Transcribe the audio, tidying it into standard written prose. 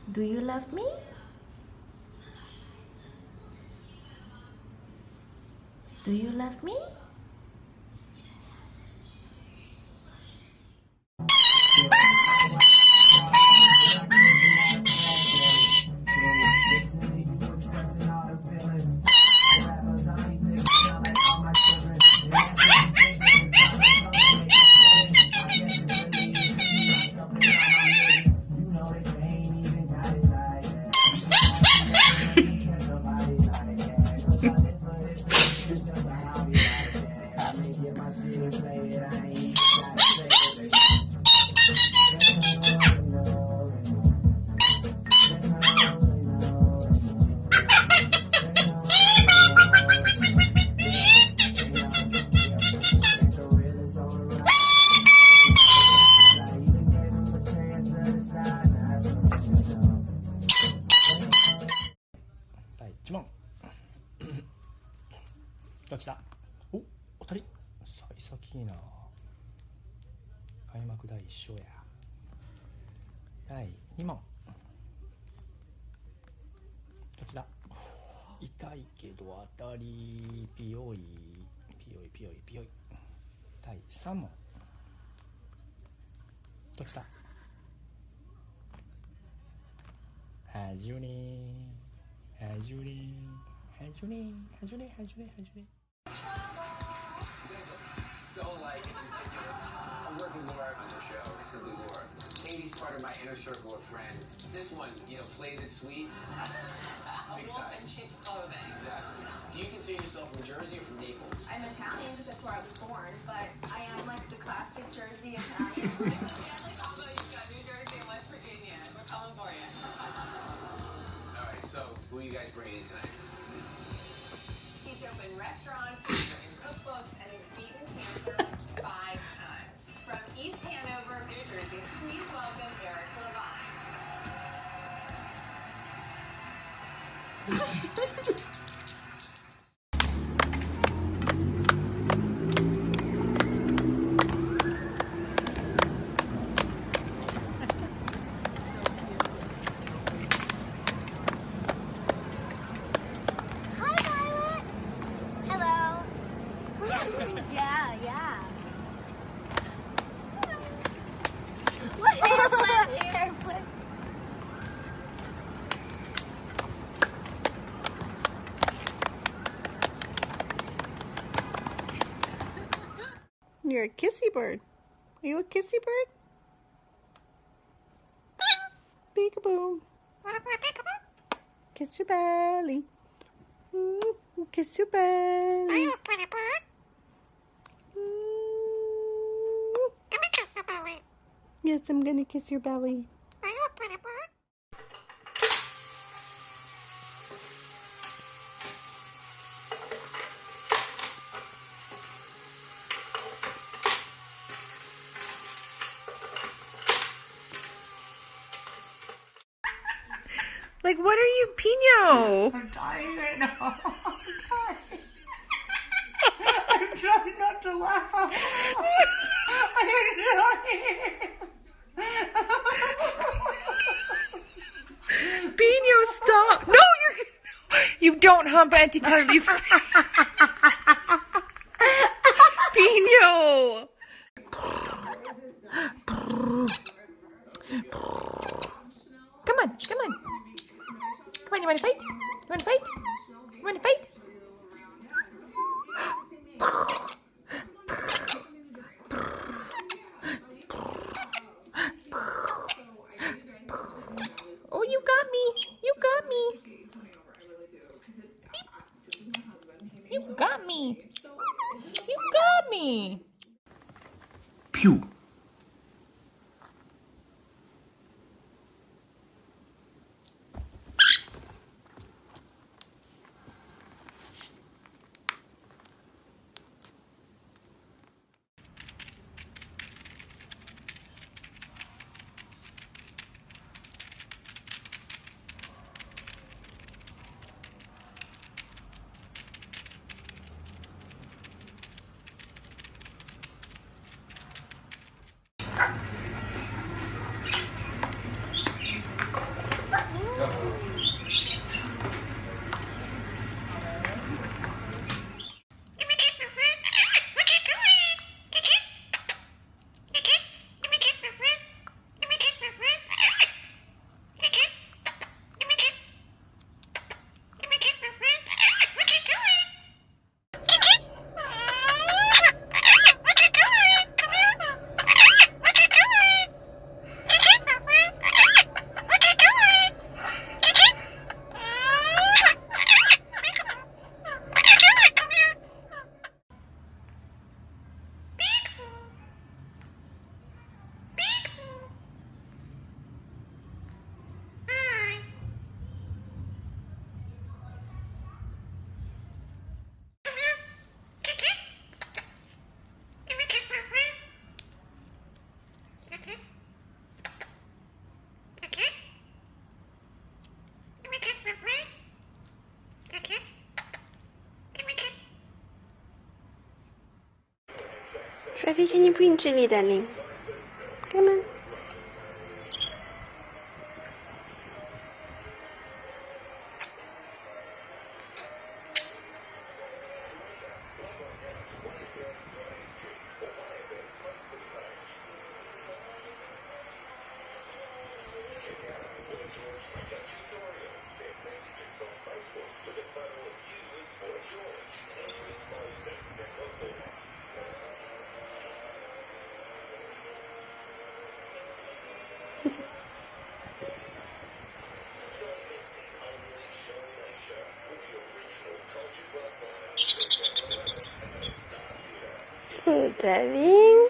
Do you love me? Do you love me?第1問どちら？お当たり幸先いいな。開幕第1勝や。第2問どちら？痛いけど当たりピヨイピヨイピヨイピヨイ。第3問どちら？はじゅれはじゅれはじゅれはじゅれはじゅれはじゅれ。So like it's ridiculous. I'm working Laura on the show, Simply Laura. Katie's part of my inner circle of friends. This one, plays it sweet. Big time. In sheep's clothing. Exactly. Do you consider yourself from Jersey or from Naples? I'm Italian because that's where I was born, but I am like the classic Jersey Italian. Yeah, like although you've got New Jersey and West Virginia, we're coming for you. All right, so who are you guys bringing in tonight? He's opened restaurants, he's written cookbooks, and he's beaten cancer 5 times. From East Hanover, New Jersey, please welcome Eric Levine. Hi, Violet. Hello. Yeah. What hair flip here? Hair flip. You're a kissy bird. Are you a kissy bird? Peekaboo. Kiss your belly. Kiss your belly. Yes, I'm gonna kiss your belly. Like, what are you, Pino? I'm dying right now. I'm trying not to laugh out loud. Pino, stop! No, you don't hump Auntie Carly's face. Pino! Come on. Come on, you wanna fight? You wanna fight? You wanna fight? Oh, you got me. You got me. You got me. You got me. Pew. Abby, can you bring Julie, darling? Come on. Darling.